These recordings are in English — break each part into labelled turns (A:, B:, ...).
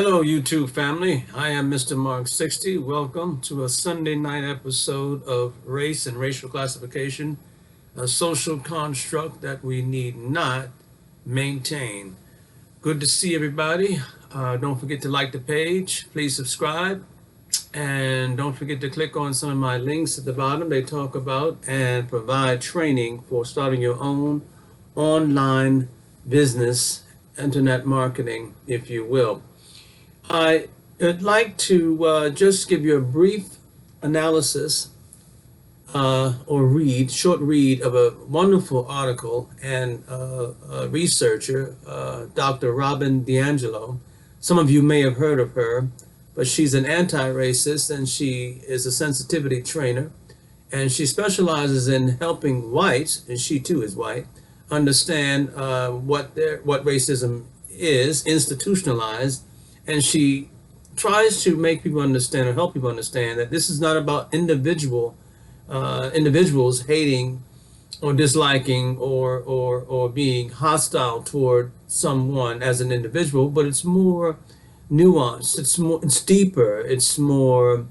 A: Hello, YouTube family. I am Mr. Mark 60. Welcome to a Sunday night episode of Race and Racial Classification, a social construct that we need not maintain. Good to see everybody. Don't forget to like the page. Please subscribe. And don't forget to click on some of my links at the bottom. They talk about and provide training for starting your own online business, internet marketing, if you will. I'd like to just give you a brief analysis or short read of a wonderful article and a researcher, Dr. Robin DiAngelo. Some of you may have heard of her, but she's an anti-racist and she is a sensitivity trainer. And she specializes in helping whites, and she too is white, understand what racism is, institutionalized, and she tries to make people understand or help people understand that this is not about individuals hating or disliking or being hostile toward someone as an individual, but it's more nuanced. It's deeper. It's more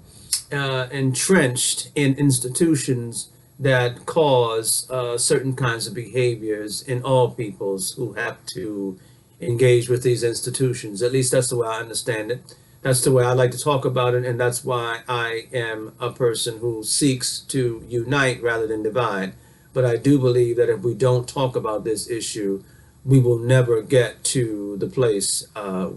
A: entrenched in institutions that cause certain kinds of behaviors in all peoples who have to engage with these institutions. At least that's the way I understand it. That's the way I like to talk about it, and that's why I am a person who seeks to unite rather than divide. But I do believe that if we don't talk about this issue, we will never get to the place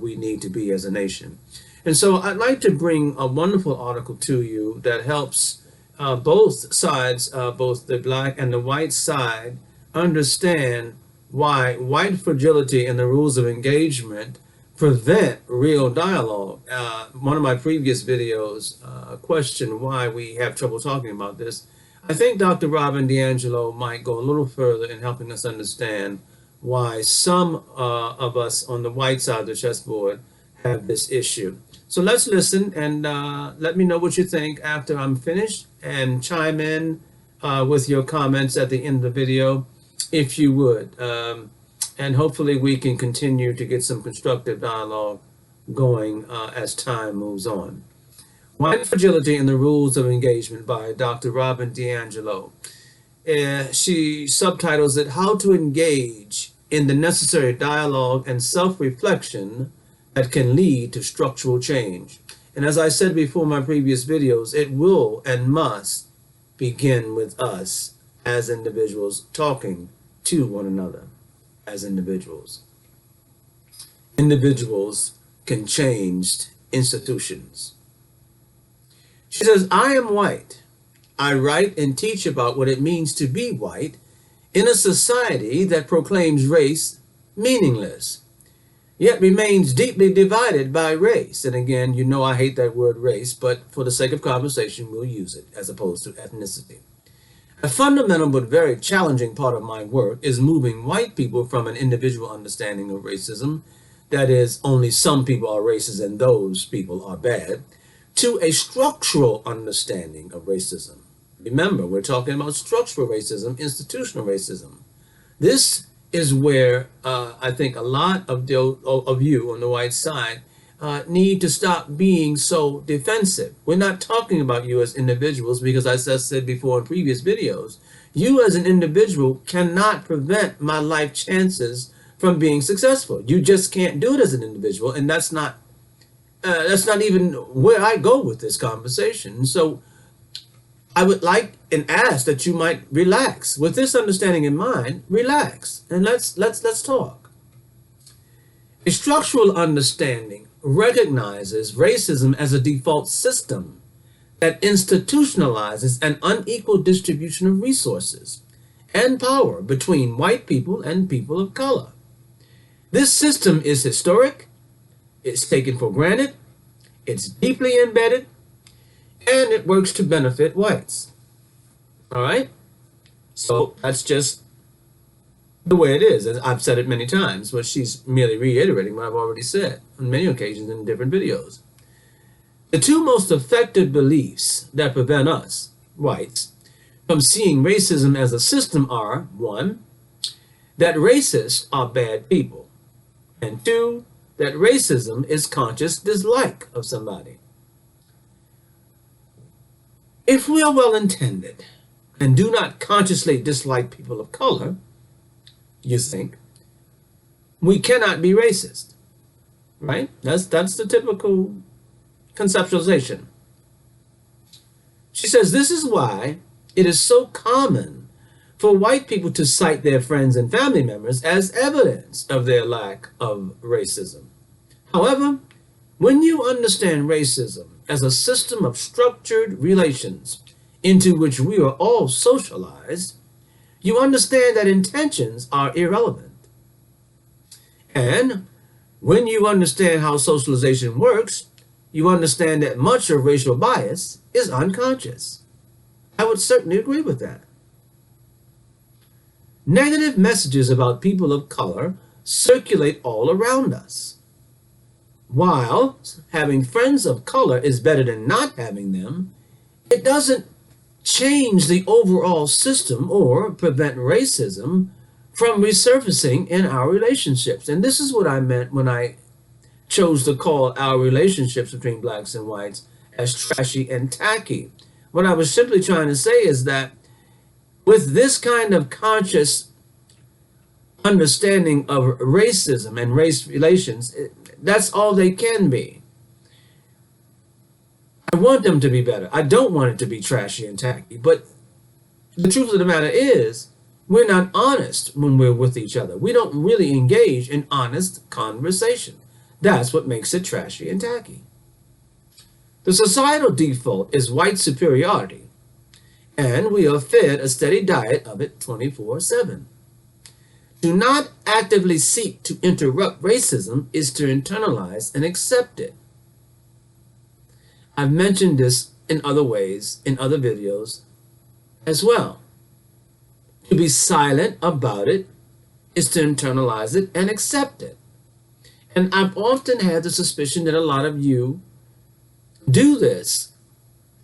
A: we need to be as a nation. And so I'd like to bring a wonderful article to you that helps both sides, both the black and the white side, understand why white fragility and the rules of engagement prevent real dialogue. One of my previous videos questioned why we have trouble talking about this. I think Dr. Robin DiAngelo might go a little further in helping us understand why some of us on the white side of the chessboard have this issue. So let's listen and let me know what you think after I'm finished, and chime in with your comments at the end of the video, if you would. And hopefully we can continue to get some constructive dialogue going as time moves on. White Fragility and the Rules of Engagement by Dr. Robin DiAngelo. She subtitles it, How to Engage in the Necessary Dialogue and Self-Reflection that Can Lead to Structural Change. And as I said before in my previous videos, it will and must begin with us as individuals talking to one another as individuals. Individuals can change institutions. She says, I am white. I write and teach about what it means to be white in a society that proclaims race meaningless, yet remains deeply divided by race. And again, you know I hate that word race, but for the sake of conversation, we'll use it as opposed to ethnicity. A fundamental but very challenging part of my work is moving white people from an individual understanding of racism, that is, only some people are racist and those people are bad, to a structural understanding of racism. Remember, we're talking about structural racism, institutional racism. This is where I think a lot of you on the white side need to stop being so defensive. We're not talking about you as individuals because, as I said before in previous videos, you as an individual cannot prevent my life chances from being successful. You just can't do it as an individual, and that's not even where I go with this conversation. So I would like and ask that you might relax. With this understanding in mind, relax and let's talk. A structural understanding recognizes racism as a default system that institutionalizes an unequal distribution of resources and power between white people and people of color. This system is historic, it's taken for granted, it's deeply embedded, and it works to benefit whites. All right? So that's just the way it is. I've said it many times, but she's merely reiterating what I've already said on many occasions in different videos. The two most effective beliefs that prevent us, whites, from seeing racism as a system are, one, that racists are bad people, and two, that racism is conscious dislike of somebody. If we are well intended and do not consciously dislike people of color, you think, we cannot be racist, right? That's the typical conceptualization. She says this is why it is so common for white people to cite their friends and family members as evidence of their lack of racism. However, when you understand racism as a system of structured relations into which we are all socialized, you understand that intentions are irrelevant. And when you understand how socialization works, you understand that much of racial bias is unconscious. I would certainly agree with that. Negative messages about people of color circulate all around us. While having friends of color is better than not having them, it doesn't change the overall system or prevent racism from resurfacing in our relationships. And this is what I meant when I chose to call our relationships between blacks and whites as trashy and tacky. What I was simply trying to say is that with this kind of conscious understanding of racism and race relations, that's all they can be. I want them to be better. I don't want it to be trashy and tacky. But the truth of the matter is, we're not honest when we're with each other. We don't really engage in honest conversation. That's what makes it trashy and tacky. The societal default is white superiority, and we are fed a steady diet of it 24/7. To not actively seek to interrupt racism is to internalize and accept it. I've mentioned this in other ways, in other videos as well. To be silent about it is to internalize it and accept it. And I've often had the suspicion that a lot of you do this,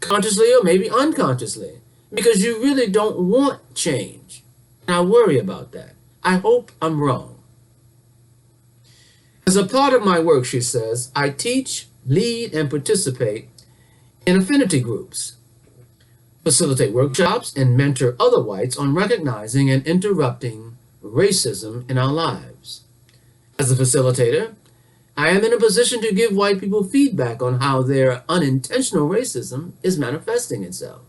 A: consciously or maybe unconsciously, because you really don't want change. And I worry about that. I hope I'm wrong. As a part of my work, she says, I teach, lead, and participate in affinity groups, facilitate workshops, and mentor other whites on recognizing and interrupting racism in our lives. As a facilitator, I am in a position to give white people feedback on how their unintentional racism is manifesting itself.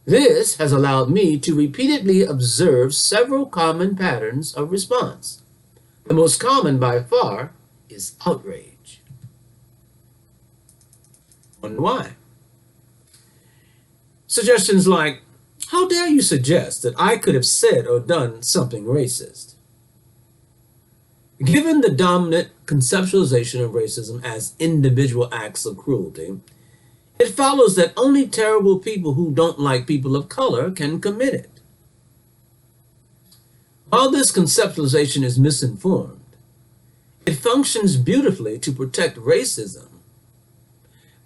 A: This has allowed me to repeatedly observe several common patterns of response. The most common by far is outrage. Wonder why? Suggestions like, how dare you suggest that I could have said or done something racist? Given the dominant conceptualization of racism as individual acts of cruelty, it follows that only terrible people who don't like people of color can commit it. While this conceptualization is misinformed, it functions beautifully to protect racism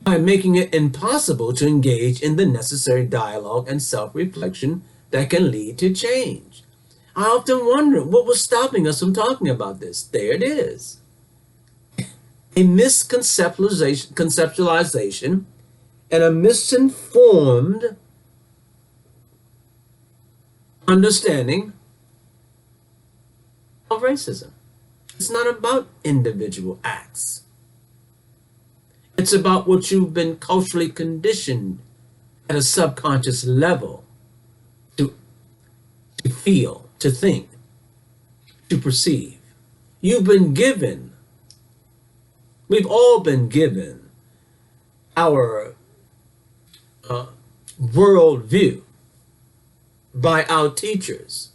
A: by making it impossible to engage in the necessary dialogue and self-reflection that can lead to change. I often wonder what was stopping us from talking about this. There it is. A misconceptualization and a misinformed understanding of racism. It's not about individual acts. It's about what you've been culturally conditioned at a subconscious level to feel, to think, to perceive. You've been given, we've all been given our world view by our teachers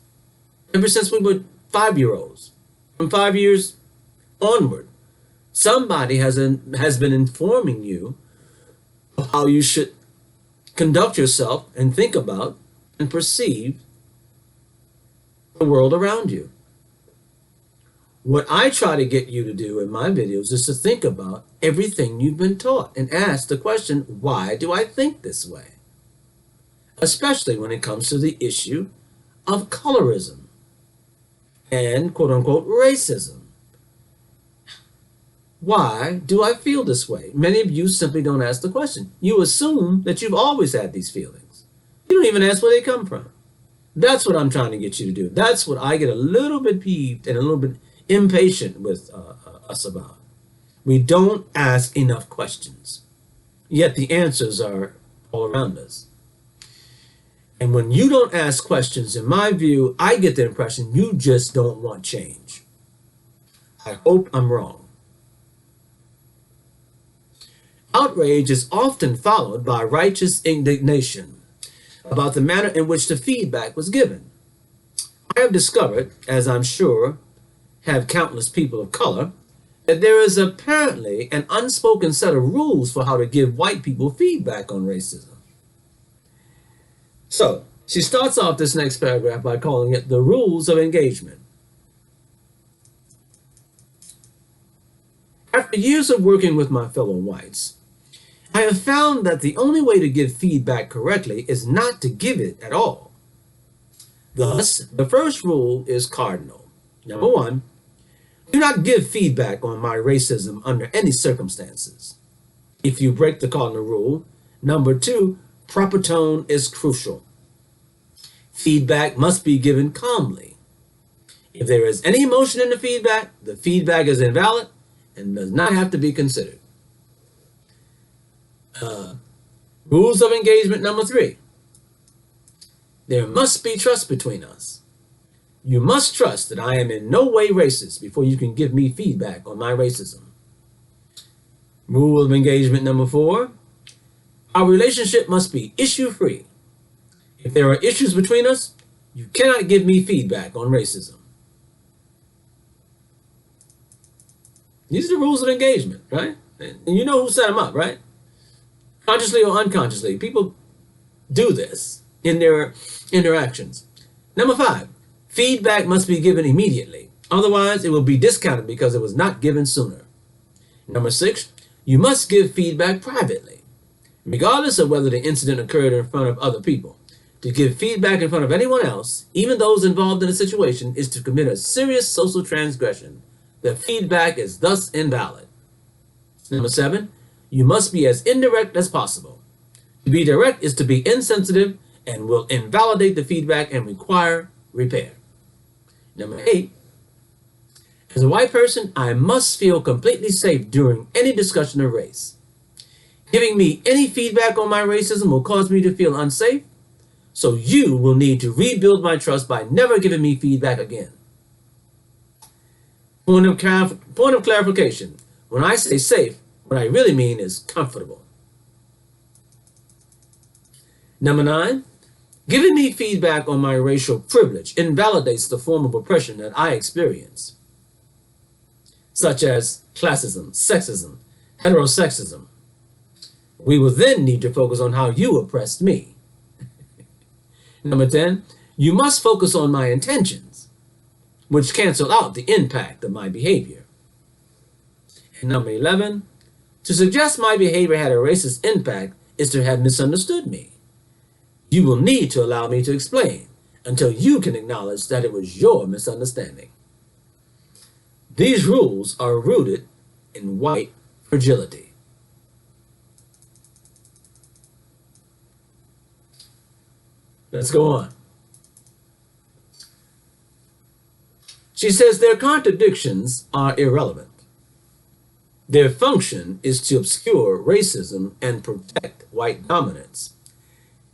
A: ever since we were 5-year-olds. From 5 years onward, somebody has been informing you of how you should conduct yourself and think about and perceive the world around you. What I try to get you to do in my videos is to think about everything you've been taught and ask the question, why do I think this way? Especially when it comes to the issue of colorism and quote-unquote racism. Why do I feel this way? Many of you simply don't ask the question. You assume that you've always had these feelings. You don't even ask where they come from. That's what I'm trying to get you to do. That's what I get a little bit peeved and a little bit impatient with us about. We don't ask enough questions, yet the answers are all around us. And when you don't ask questions, in my view, I get the impression you just don't want change. I hope I'm wrong. Outrage is often followed by righteous indignation about the manner in which the feedback was given. I have discovered, as I'm sure have countless people of color, that there is apparently an unspoken set of rules for how to give white people feedback on racism. So, she starts off this next paragraph by calling it the rules of engagement. After years of working with my fellow whites, I have found that the only way to give feedback correctly is not to give it at all. Thus, the first rule is cardinal. Number one, do not give feedback on my racism under any circumstances. If you break the cardinal rule, number two, proper tone is crucial. Feedback must be given calmly. If there is any emotion in the feedback is invalid and does not have to be considered. Rules of engagement number three. There must be trust between us. You must trust that I am in no way racist before you can give me feedback on my racism. Rule of engagement number four. Our relationship must be issue-free. If there are issues between us, you cannot give me feedback on racism. These are the rules of engagement, right? And you know who set them up, right? Consciously or unconsciously, people do this in their interactions. Number five, feedback must be given immediately. Otherwise, it will be discounted because it was not given sooner. Number six, you must give feedback privately, regardless of whether the incident occurred in front of other people. To give feedback in front of anyone else, even those involved in a situation, is to commit a serious social transgression. The feedback is thus invalid. Number seven, you must be as indirect as possible. To be direct is to be insensitive and will invalidate the feedback and require repair. Number eight, as a white person, I must feel completely safe during any discussion of race. Giving me any feedback on my racism will cause me to feel unsafe, so you will need to rebuild my trust by never giving me feedback again. Point of clarification. When I say safe, what I really mean is comfortable. Number nine, giving me feedback on my racial privilege invalidates the form of oppression that I experience, such as classism, sexism, heterosexism. We will then need to focus on how you oppressed me. Number 10, you must focus on my intentions, which cancel out the impact of my behavior. And number 11, to suggest my behavior had a racist impact is to have misunderstood me. You will need to allow me to explain until you can acknowledge that it was your misunderstanding. These rules are rooted in white fragility. Let's go on. She says their contradictions are irrelevant. Their function is to obscure racism and protect white dominance.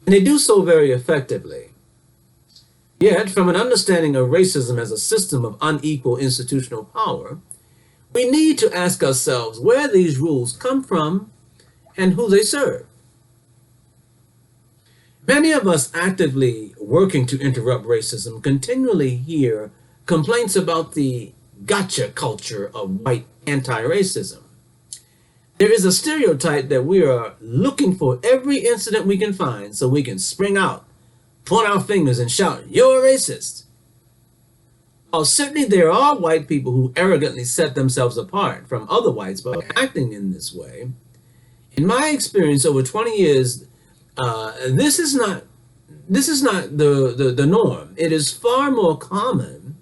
A: And they do so very effectively. Yet, from an understanding of racism as a system of unequal institutional power, we need to ask ourselves where these rules come from and who they serve. Many of us actively working to interrupt racism continually hear complaints about the gotcha culture of white anti-racism. There is a stereotype that we are looking for every incident we can find so we can spring out, point our fingers and shout, "You're a racist." While certainly there are white people who arrogantly set themselves apart from other whites by acting in this way, in my experience over 20 years, this is not the norm. It is far more common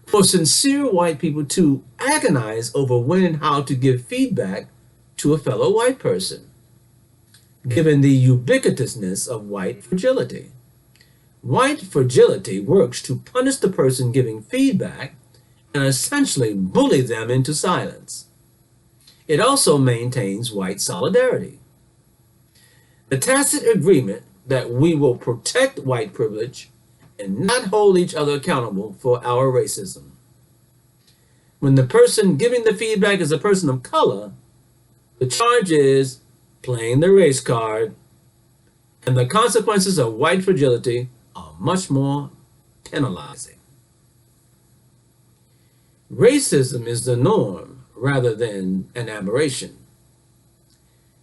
A: For sincere white people to agonize over when and how to give feedback to a fellow white person, given the ubiquitousness of white fragility. White fragility works to punish the person giving feedback and essentially bully them into silence. It also maintains white solidarity. The tacit agreement that we will protect white privilege and not hold each other accountable for our racism. When the person giving the feedback is a person of color, the charge is playing the race card, and the consequences of white fragility are much more penalizing. Racism is the norm rather than an aberration.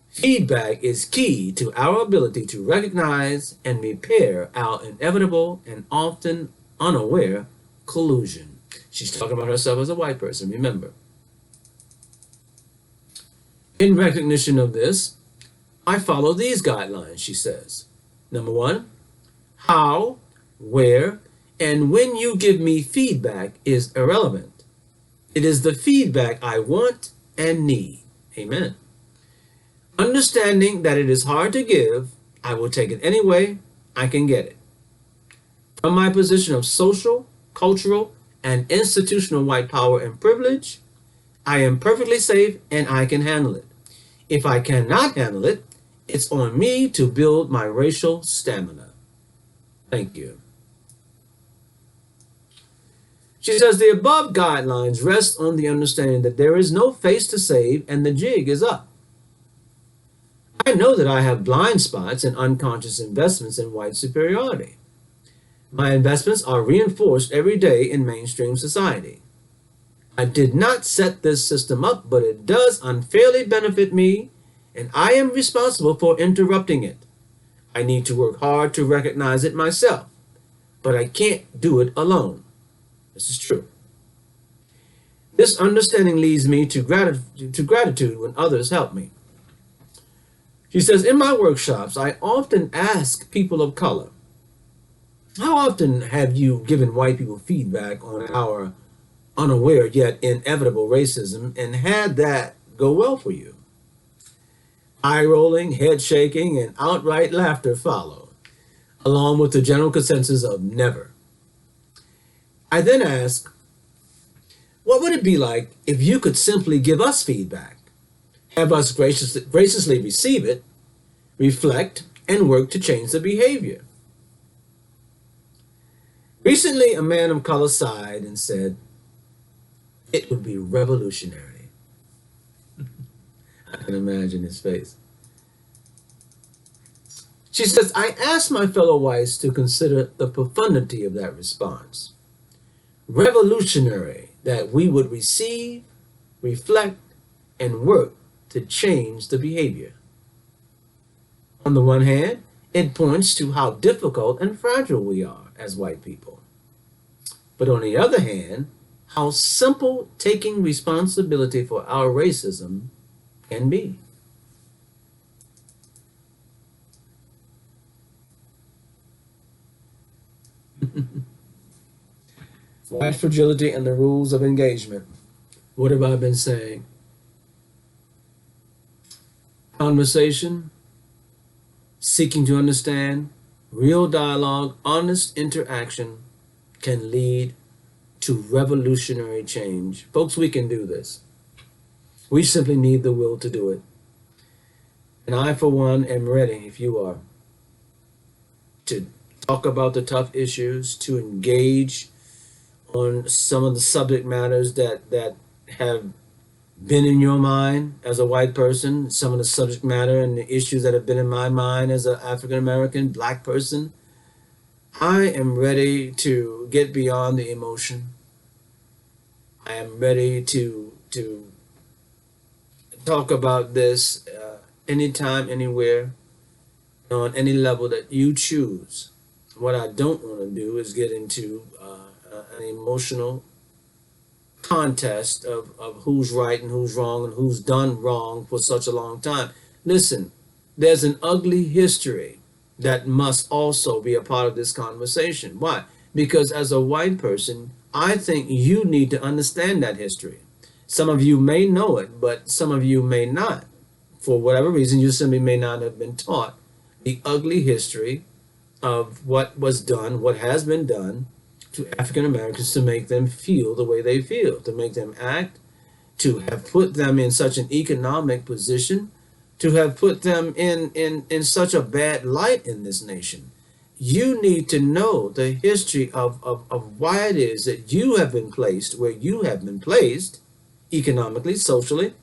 A: Feedback is key to our ability to recognize and repair our inevitable and often unaware collusion. She's talking about herself as a white person, remember. In recognition of this, I follow these guidelines, she says. Number one, how, where, and when you give me feedback is irrelevant. It is the feedback I want and need. Amen. Understanding that it is hard to give, I will take it any way I can get it. From my position of social, cultural, and institutional white power and privilege, I am perfectly safe and I can handle it. If I cannot handle it, it's on me to build my racial stamina. Thank you. She says the above guidelines rest on the understanding that there is no face to save and the jig is up. I know that I have blind spots and unconscious investments in white superiority. My investments are reinforced every day in mainstream society. I did not set this system up, but it does unfairly benefit me, and I am responsible for interrupting it. I need to work hard to recognize it myself, but I can't do it alone. This is true. This understanding leads me to gratitude when others help me. She says, in my workshops, I often ask people of color, how often have you given white people feedback on our unaware yet inevitable racism and had that go well for you? Eye rolling, head shaking, and outright laughter follow, along with the general consensus of never. I then ask, what would it be like if you could simply give us feedback? Have us graciously receive it, reflect, and work to change the behavior. Recently, a man of color sighed and said, it would be revolutionary. I can imagine his face. She says, I asked my fellow whites to consider the profundity of that response. Revolutionary, that we would receive, reflect, and work to change the behavior. On the one hand, it points to how difficult and fragile we are as white people. But on the other hand, how simple taking responsibility for our racism can be. White fragility and the rules of engagement. What have I been saying? Conversation, seeking to understand, real dialogue, honest interaction can lead to revolutionary change. Folks, we can do this. We simply need the will to do it. And I, for one, am ready, if you are, to talk about the tough issues, to engage on some of the subject matters that have been in your mind as a white person, some of the subject matter and the issues that have been in my mind as an African American, black person. I am ready to get beyond the emotion. I am ready to talk about this anytime, anywhere, on any level that you choose. What I don't want to do is get into an emotional contest of who's right and who's wrong and who's done wrong for such a long time. Listen, there's an ugly history that must also be a part of this conversation. Why? Because as a white person, I think you need to understand that history. Some of you may know it, but some of you may not. For whatever reason, you simply may not have been taught the ugly history of what was done, what has been done to African Americans to make them feel the way they feel, to make them act, to have put them in such an economic position, to have put them in such a bad light in this nation. You need to know the history of why it is that you have been placed where you have been placed economically, socially,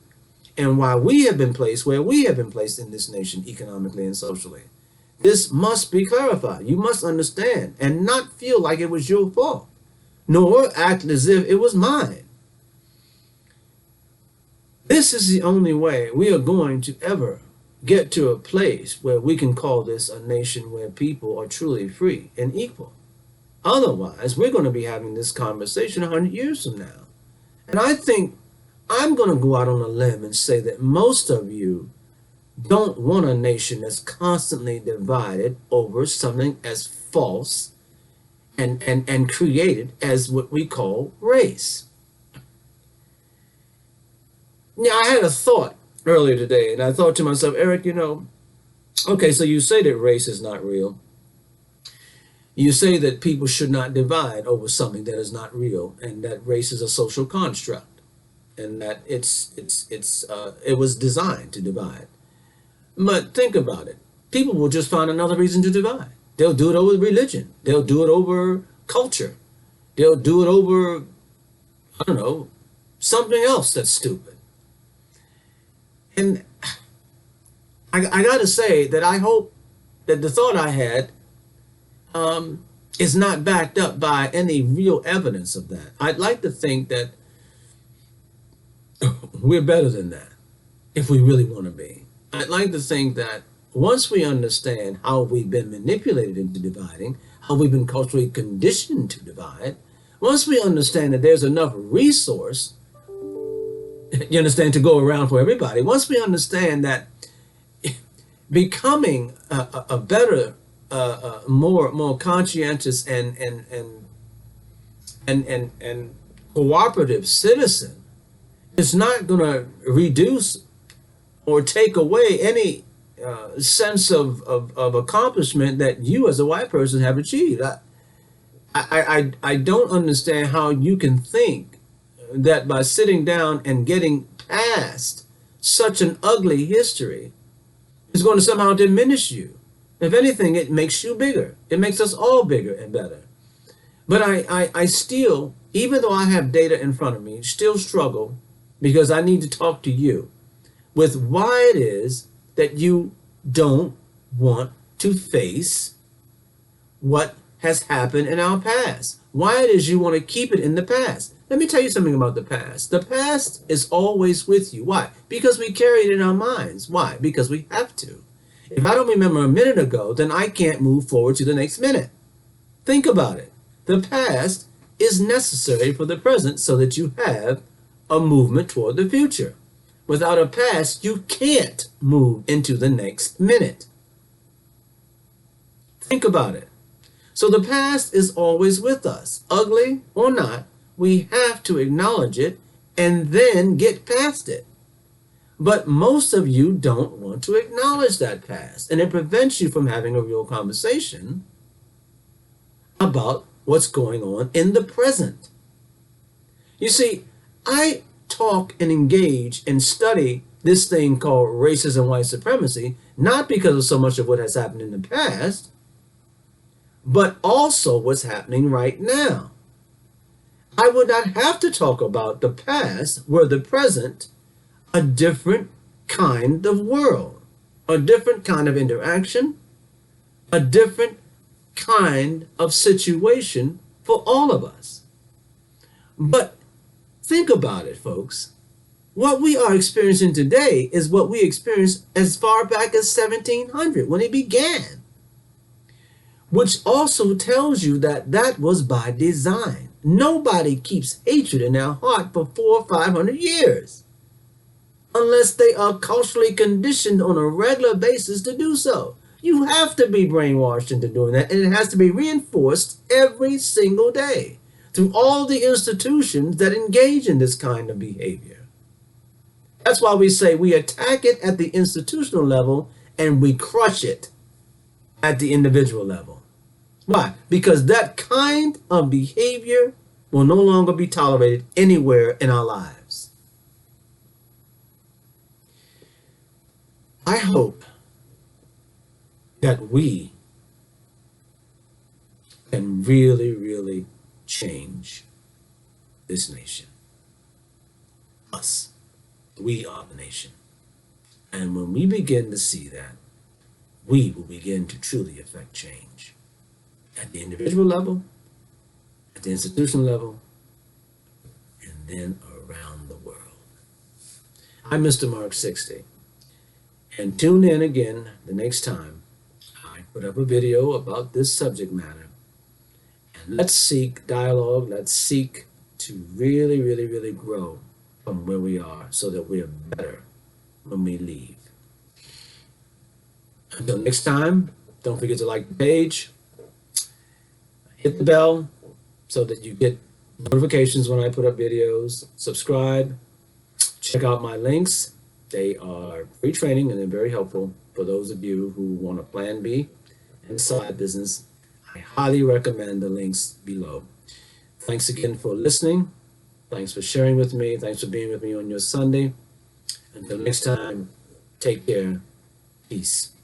A: and why we have been placed where we have been placed in this nation economically and socially. This must be clarified. You must understand and not feel like it was your fault, nor act as if it was mine. This is the only way we are going to ever get to a place where we can call this a nation where people are truly free and equal. Otherwise, we're going to be having this conversation 100 years from now. And I think I'm going to go out on a limb and say that most of you don't want a nation that's constantly divided over something as false and created as what we call race. Now, I had a thought earlier today, and I thought to myself, Eric, okay, so you say that race is not real. You say that people should not divide over something that is not real, and that race is a social construct, and that it was designed to divide. But think about it. People will just find another reason to divide. They'll do it over religion. They'll do it over culture. They'll do it over, I don't know, something else that's stupid. And I got to say that I hope that the thought I had is not backed up by any real evidence of that. I'd like to think that we're better than that if we really want to be. I'd like to think that once we understand how we've been manipulated into dividing, how we've been culturally conditioned to divide, once we understand that there's enough resource, you understand, to go around for everybody, once we understand that becoming a better, more conscientious and cooperative citizen is not going to reduce or take away any sense of accomplishment that you as a white person have achieved. I don't understand how you can think that by sitting down and getting past such an ugly history is going to somehow diminish you. If anything, it makes you bigger. It makes us all bigger and better. But I still, even though I have data in front of me, still struggle, because I need to talk to you, with why it is that you don't want to face what has happened in our past. Why it is you want to keep it in the past. Let me tell you something about the past. The past is always with you. Why? Because we carry it in our minds. Why? Because we have to. If I don't remember a minute ago, then I can't move forward to the next minute. Think about it. The past is necessary for the present so that you have a movement toward the future. Without a past, you can't move into the next minute. Think about it. So the past is always with us. Ugly or not, we have to acknowledge it and then get past it. But most of you don't want to acknowledge that past, and it prevents you from having a real conversation about what's going on in the present. You see, I talk and engage and study this thing called racism and white supremacy, not because of so much of what has happened in the past, but also what's happening right now. I would not have to talk about the past were the present a different kind of world, a different kind of interaction, a different kind of situation for all of us. But think about it, folks. What we are experiencing today is what we experienced as far back as 1700 when it began, which also tells you that that was by design. Nobody keeps hatred in their heart for 400 or 500 years unless they are culturally conditioned on a regular basis to do so. You have to be brainwashed into doing that, and it has to be reinforced every single day. through all the institutions that engage in this kind of behavior. That's why we say we attack it at the institutional level and we crush it at the individual level. Why? Because that kind of behavior will no longer be tolerated anywhere in our lives. I hope that we can really, really change this nation. Us. We are the nation. And when we begin to see that, we will begin to truly affect change at the individual level, at the institutional level, and then around the world. I'm Mr. Mark 60, and tune in again the next time I put up a video about this subject matter. And let's seek dialogue, let's seek to really, really, really grow from where we are so that we are better when we leave. Until next time, don't forget to like the page, hit the bell so that you get notifications when I put up videos, subscribe, check out my links. They are free training and they're very helpful for those of you who want a plan B and a side business. I highly recommend the links below. Thanks again for listening. Thanks for sharing with me. Thanks for being with me on your Sunday. Until next time, take care. Peace.